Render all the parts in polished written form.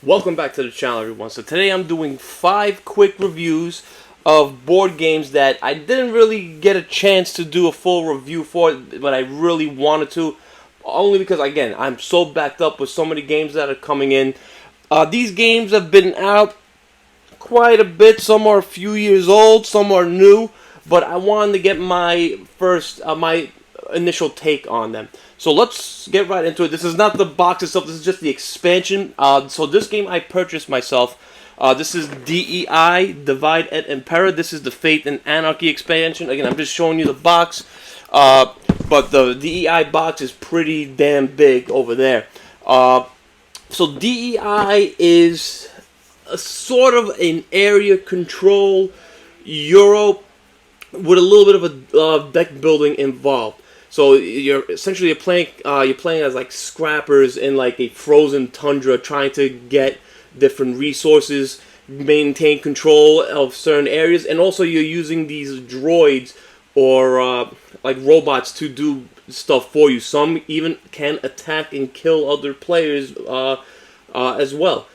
Welcome back to the channel, everyone. So today I'm doing 5 quick reviews of board games that I didn't really get a chance to do a full review for, but I really wanted to, only because, again, I'm so backed up with so many games that are coming in. These games have been out quite a bit. Some are a few years old, some are new, but I wanted to get my initial take on them. So let's get right into it. This is not the box itself, this is just the expansion. So this game I purchased myself. This is DEI, Divide et Impera. This is the Faith and Anarchy expansion. Again, I'm just showing you the box. But the DEI box is pretty damn big over there. So DEI is a sort of an area control Euro with a little bit of a deck building involved. So you're playing as like scrappers in like a frozen tundra, trying to get different resources, maintain control of certain areas, and also you're using these droids or like robots to do stuff for you. Some even can attack and kill other players as well.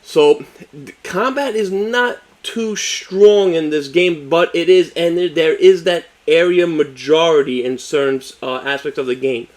So the combat is not too strong in this game, but it is, and there is that area majority in certain aspects of the game.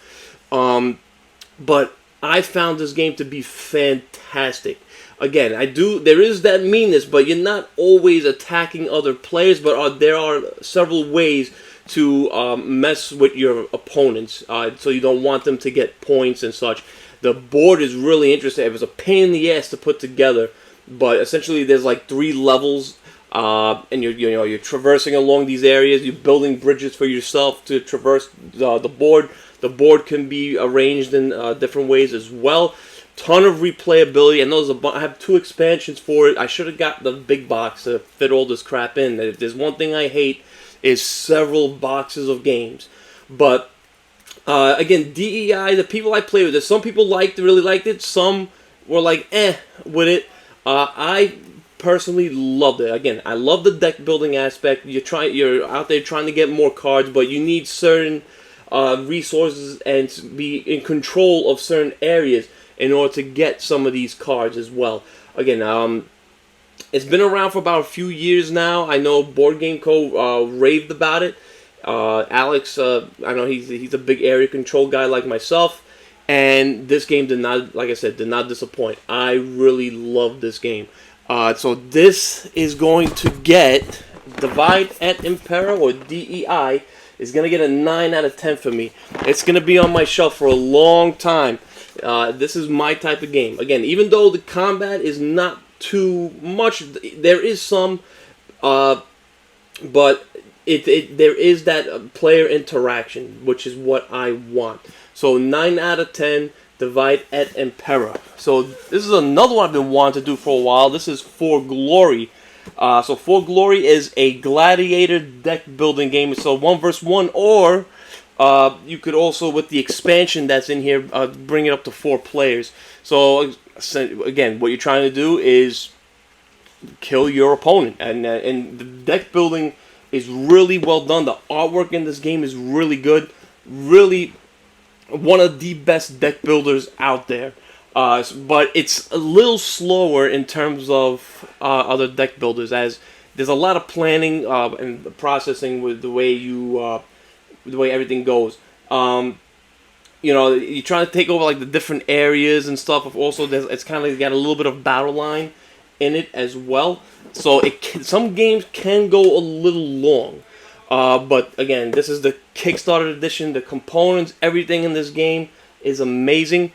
But I found this game to be fantastic. Again, there is that meanness, but you're not always attacking other players, but there are several ways to mess with your opponents, so you don't want them to get points and such. The board is really interesting. It was a pain in the ass to put together, but essentially there's like 3 levels. And you're traversing along these areas. You're building bridges for yourself to traverse the board. The board can be arranged in different ways as well. Ton of replayability. And I have 2 expansions for it. I should have got the big box to fit all this crap in. If there's one thing I hate, is several boxes of games. But again, DEI, the people I play with it, some people really liked it. Some were like with it. I personally loved it. Again, I love the deck building aspect. You're out there trying to get more cards, but you need certain resources and to be in control of certain areas in order to get some of these cards as well. Again, it's been around for about a few years now. I know Board Game Co. raved about it. Alex, I know he's a big area control guy like myself, and this game did not, like I said, did not disappoint. I really love this game. So this is going to get Divide et Impera, or DEI, is going to get a 9 out of 10 for me. It's going to be on my shelf for a long time. This is my type of game. Again, even though the combat is not too much, there is some, but there is that player interaction, which is what I want. So 9 out of 10. Divide et Impera. So this is another one I've been wanting to do for a while. This is For Glory. So For Glory is a gladiator deck building game. So 1 versus 1, or you could also, with the expansion that's in here, bring it up to 4 players. So again, what you're trying to do is kill your opponent, and the deck building is really well done. The artwork in this game is really good. Really one of the best deck builders out there, but it's a little slower in terms of other deck builders, as there's a lot of planning and processing with the way everything goes. You're trying to take over like the different areas and stuff. Also, it's kind of got a little bit of battle line in it as well. So some games can go a little long. But again, this is the Kickstarter edition. The components, everything in this game is amazing.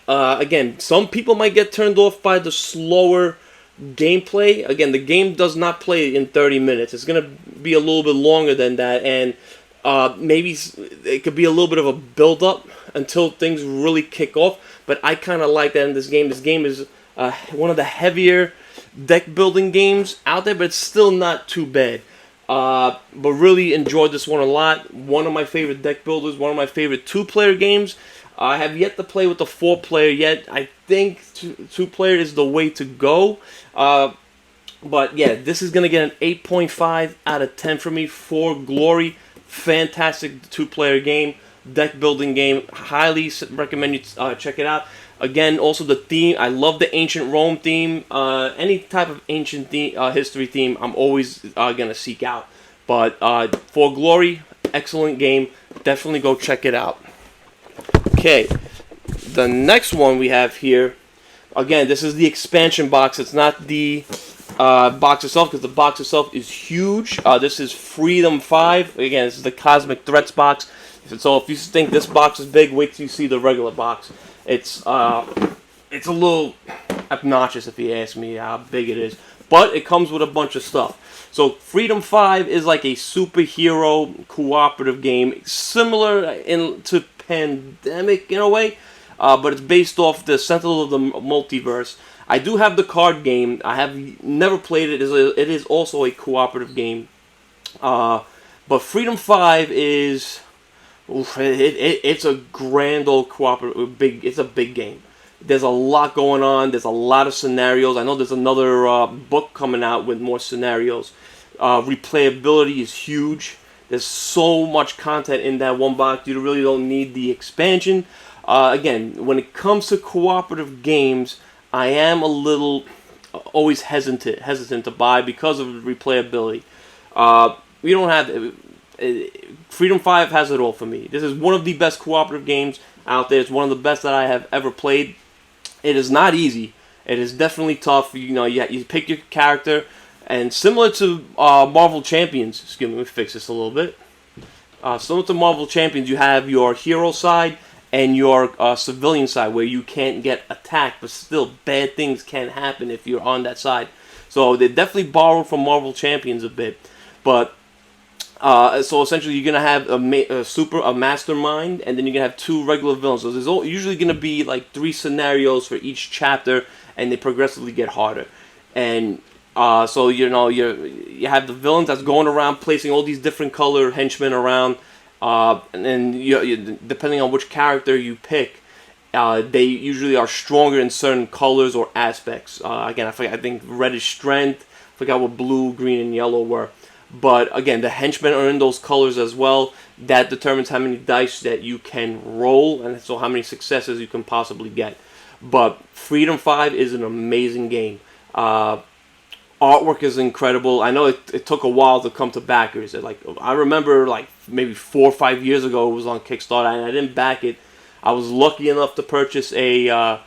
Again, some people might get turned off by the slower gameplay. Again, the game does not play in 30 minutes. It's going to be a little bit longer than that. And maybe it could be a little bit of a build-up until things really kick off. But I kind of like that in this game. This game is one of the heavier deck building games out there, but it's still not too bad. But really enjoyed this one a lot. One of my favorite deck builders, one of my favorite 2-player games. I have yet to play with the 4-player yet. I think 2-player is the way to go. But yeah, this is going to get an 8.5 out of 10 for me. For Glory, fantastic 2-player game, deck building game. Highly recommend you check it out. Again, also the theme. I love the ancient Rome theme. Any type of ancient history theme, I'm always gonna seek out. But For Glory, excellent game. Definitely go check it out. Okay, the next one we have here. Again, this is the expansion box. It's not the box itself, because the box itself is huge. This is Freedom 5. Again, this is the Cosmic Threats box. So if you think this box is big, wait till you see the regular box. It's a little obnoxious if you ask me how big it is. But it comes with a bunch of stuff. So Freedom 5 is like a superhero cooperative game, similar to Pandemic in a way. But it's based off the Sentinel of the Multiverse. I do have the card game. I have never played it. It is also a cooperative game. But Freedom 5 is... it's a grand old cooperative, it's a big game. There's a lot going on. There's a lot of scenarios. I know there's another book coming out with more scenarios. Replayability is huge. There's so much content in that one box. You really don't need the expansion. Again, when it comes to cooperative games, I am a little always hesitant to buy because of replayability. We don't have... Freedom 5 has it all for me. This is one of the best cooperative games out there. It's one of the best that I have ever played. It is not easy. It is definitely tough. You know, you pick your character, and similar to Marvel Champions, excuse me, let me fix this a little bit. Similar to Marvel Champions, you have your hero side and your civilian side, where you can't get attacked, but still bad things can happen if you're on that side. So they definitely borrowed from Marvel Champions a bit, but so essentially you're gonna have a mastermind, and then you're gonna have two regular villains. So there's usually gonna be like 3 scenarios for each chapter, and they progressively get harder. And so you you have the villains that's going around placing all these different color henchmen around, and then depending on which character you pick, they usually are stronger in certain colors or aspects. Again, I think red is strength. I forgot what blue, green, and yellow were. But again, the henchmen are in those colors as well. That determines how many dice that you can roll, and so how many successes you can possibly get. But Freedom 5 is an amazing game. Artwork is incredible. I know it took a while to come to backers. I remember like maybe 4 or 5 years ago it was on Kickstarter, and I didn't back it. I was lucky enough to purchase a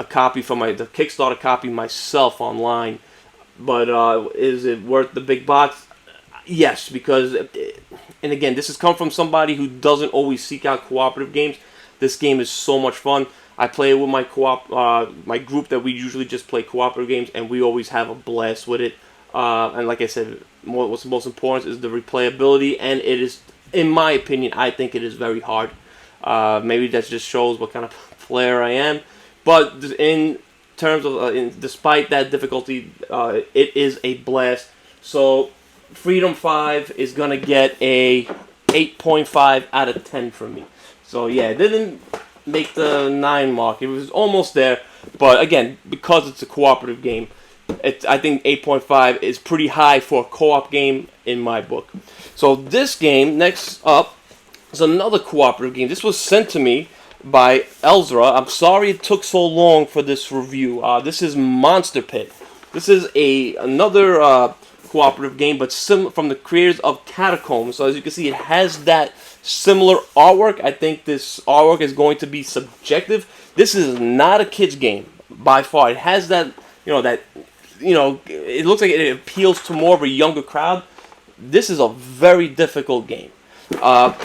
copy from the Kickstarter copy myself online. But is it worth the big box? Yes, because, and again, this has come from somebody who doesn't always seek out cooperative games. This game is so much fun. I play it with my my group that we usually just play cooperative games, and we always have a blast with it. And like I said, what's most important is the replayability, and it is, in my opinion, I think it is very hard. Maybe that just shows what kind of player I am, but in terms of, despite that difficulty, it is a blast. So Freedom 5 is going to get a 8.5 out of 10 from me. So yeah, it didn't make the 9 mark. It was almost there. But again, because it's a cooperative game, I think 8.5 is pretty high for a co-op game in my book. So this game, next up, is another cooperative game. This was sent to me by Elzra. I'm sorry it took so long for this review. This is Monster Pit. This is another... cooperative game, but from the creators of Catacombs. So as you can see, it has that similar artwork. I think this artwork is going to be subjective. This is not a kid's game by far. It has that, it looks like it appeals to more of a younger crowd. This is a very difficult game.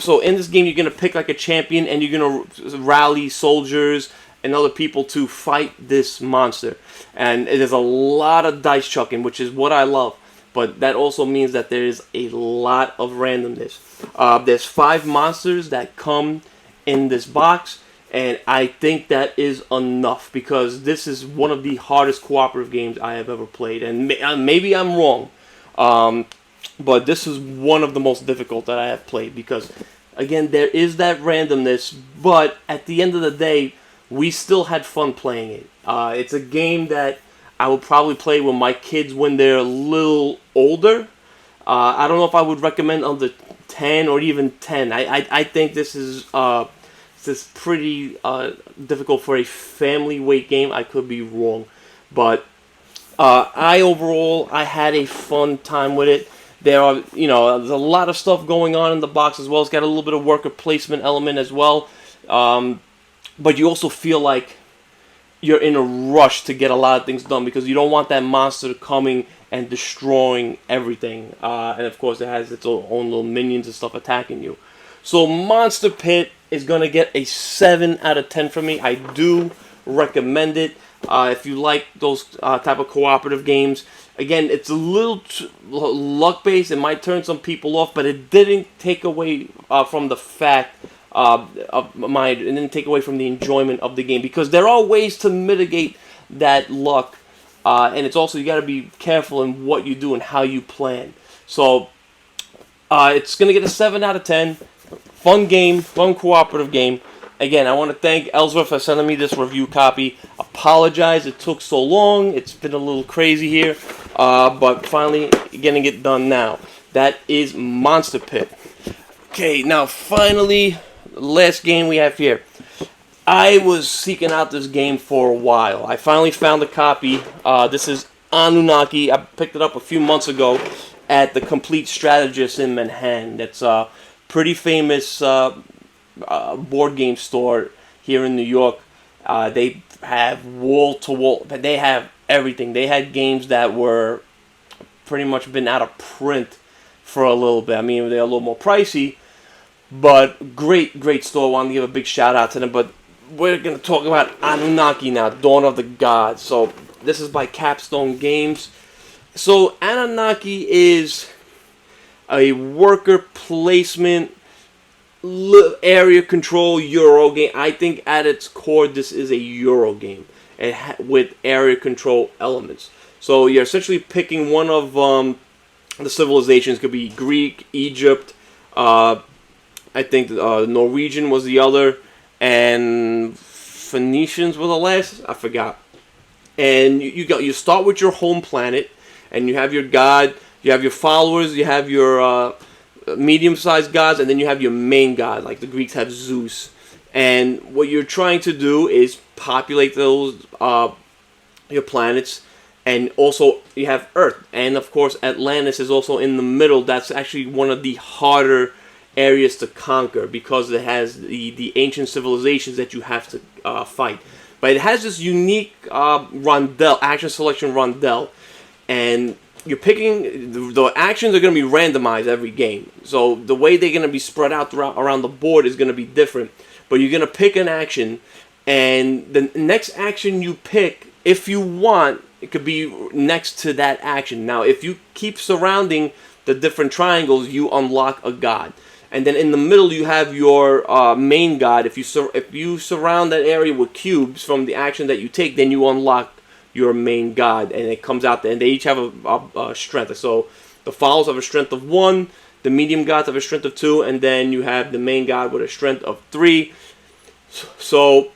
So in this game, you're going to pick like a champion, and you're going to rally soldiers and other people to fight this monster. And there's a lot of dice chucking, which is what I love. But that also means that there is a lot of randomness. There's 5 monsters that come in this box, and I think that is enough, because this is one of the hardest cooperative games I have ever played. And maybe I'm wrong, but this is one of the most difficult that I have played, because, again, there is that randomness, but at the end of the day, we still had fun playing it. It's a game that I would probably play with my kids when they're a little older. I don't know if I would recommend under 10 or even 10. I think this is It's pretty difficult for a family weight game. I could be wrong, but I had a fun time with it. There's a lot of stuff going on in the box as well. It's got a little bit of worker placement element as well, but you also feel like you're in a rush to get a lot of things done because you don't want that monster coming and destroying everything. And of course, it has its own little minions and stuff attacking you. So Monster Pit is going to get a 7 out of 10 from me. I do recommend it. If you like those type of cooperative games. Again, it's a little luck-based. It might turn some people off, but it didn't take away from the fact it didn't take away from the enjoyment of the game, because there are ways to mitigate that luck, and it's also, you got to be careful in what you do and how you plan. So it's going to get a 7 out of 10. Fun game, fun cooperative game. Again, I want to thank Ellsworth for sending me this review copy. Apologize it took so long. It's been a little crazy here, but finally getting it done now. That is Monster Pit. Okay, now finally, the last game we have here. I was seeking out this game for a while. I finally found a copy. This is Anunnaki. I picked it up a few months ago at the Complete Strategist in Manhattan. That's a pretty famous board game store here in New York. They have wall-to-wall. They have everything. They had games that were pretty much been out of print for a little bit. I mean, they're a little more pricey, but great store. I want to give a big shout out to them. But we're going to talk about Anunnaki now, Dawn of the Gods. So this is by Capstone Games. So Anunnaki is a worker placement area control Euro game. I think at its core this is a Euro game with area control elements. So you're essentially picking one of the civilizations. Could be Greek, Egypt, I think Norwegian was the other, and Phoenicians were the last. I forgot. And you start with your home planet, and you have your god, you have your followers, you have your medium-sized gods, and then you have your main god, like the Greeks have Zeus. And what you're trying to do is populate those your planets, and also you have Earth, and of course Atlantis is also in the middle. That's actually one of the harder areas to conquer because it has the ancient civilizations that you have to fight. But it has this unique rondel, action selection rondel, and you're picking, the actions are going to be randomized every game. So the way they're going to be spread out around the board is going to be different. But you're going to pick an action, and the next action you pick, if you want, it could be next to that action. Now, if you keep surrounding the different triangles, you unlock a god. And then in the middle, you have your main god. If you surround that area with cubes from the action that you take, then you unlock your main god, and it comes out there, and they each have a strength. So the followers have a strength of 1, the medium gods have a strength of 2, and then you have the main god with a strength of 3. So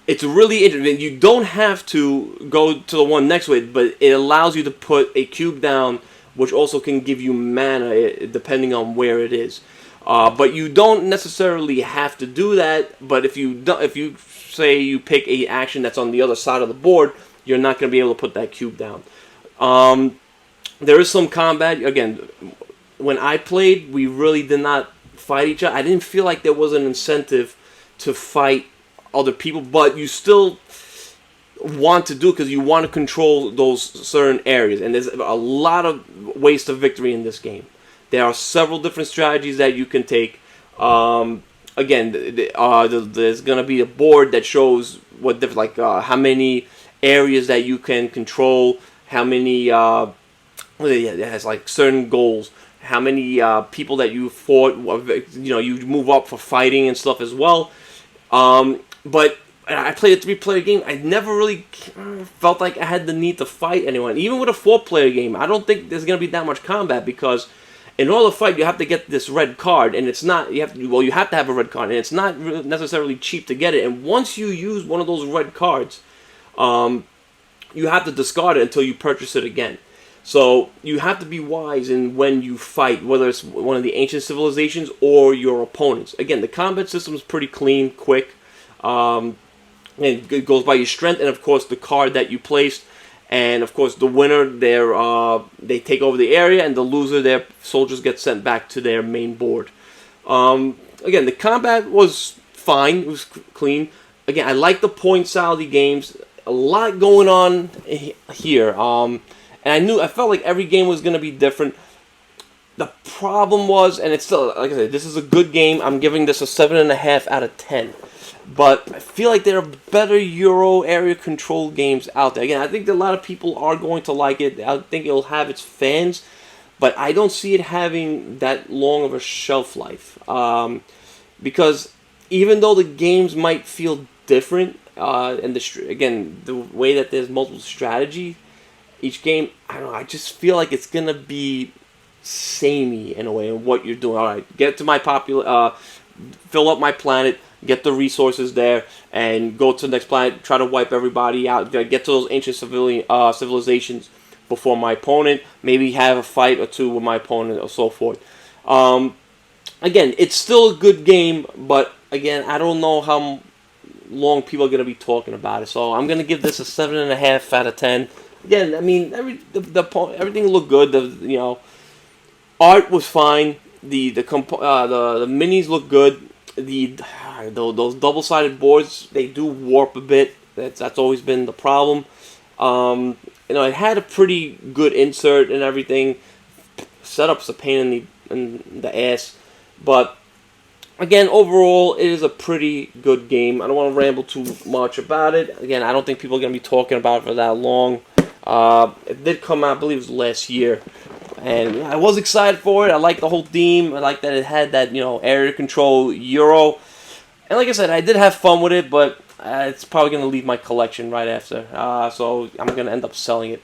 it's really interesting. You don't have to go to the one next to it, but it allows you to put a cube down, which also can give you mana depending on where it is. But you don't necessarily have to do that. But if you say you pick a action that's on the other side of the board, you're not going to be able to put that cube down. There is some combat. Again, when I played, we really did not fight each other. I didn't feel like there was an incentive to fight other people, but you still want to do it because you want to control those certain areas. And there's a lot of ways to victory in this game. There are several different strategies that you can take. Again, there's going to be a board that shows what different, like how many areas that you can control, how many it has like certain goals, how many people that you fought, you move up for fighting and stuff as well. But I played a 3-player game. I never really felt like I had the need to fight anyone. Even with a 4-player game, I don't think there's going to be that much combat, because in order to fight, you have to get this red card, and it's not, you have to have a red card, and it's not necessarily cheap to get it. And once you use one of those red cards, you have to discard it until you purchase it again. So you have to be wise in when you fight, whether it's one of the ancient civilizations or your opponents. Again, the combat system is pretty clean, quick. And it goes by your strength and, of course, the card that you placed. And, of course, the winner, they take over the area, and the loser, their soldiers get sent back to their main board. Again, the combat was fine. It was clean. Again, I like the point style of the games. A lot going on here. And I felt like every game was going to be different. The problem was, and it's still, like I said, this is a good game. I'm giving this a 7.5 out of 10. But I feel like there are better Euro area control games out there. Again, I think that a lot of people are going to like it. I think it'll have its fans, but I don't see it having that long of a shelf life. Because even though the games might feel different, and again, the way that there's multiple strategy, each game, I don't know, I just feel like it's going to be samey in a way in what you're doing. All right, get to my fill up my planet, get the resources there, and go to the next planet, try to wipe everybody out, get to those ancient civilizations before my opponent, maybe have a fight or two with my opponent, or so forth. Again, it's still a good game, but again, I don't know how long people are going to be talking about it, so I'm going to give this a 7.5 out of 10. Again, I mean, everything looked good. Art was fine. The minis look good. Those double-sided boards, they do warp a bit. That's always been the problem. It had a pretty good insert and everything. Setup's a pain in the ass, but again, overall, it is a pretty good game. I don't want to ramble too much about it. Again, I don't think people are going to be talking about it for that long. It did come out, I believe it was last year. And I was excited for it. I like the whole theme. I like that it had that, area control Euro. And like I said, I did have fun with it, but it's probably going to leave my collection right after. So I'm going to end up selling it.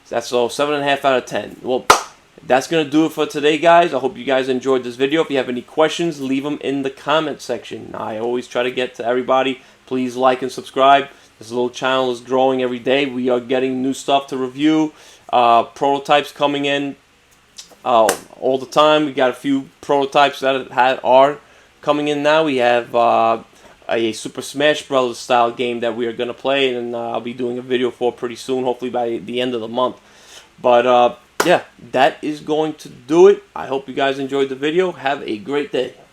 That's 7.5 out of 10. Well, that's going to do it for today, guys. I hope you guys enjoyed this video. If you have any questions, leave them in the comment section. I always try to get to everybody. Please like and subscribe. This little channel is growing every day. We are getting new stuff to review. Prototypes coming in all the time. We got a few prototypes that are coming in now. We have a Super Smash Bros. Style game that we are going to play, and I'll be doing a video for pretty soon, hopefully by the end of the month. But yeah, that is going to do it. I hope you guys enjoyed the video. Have a great day.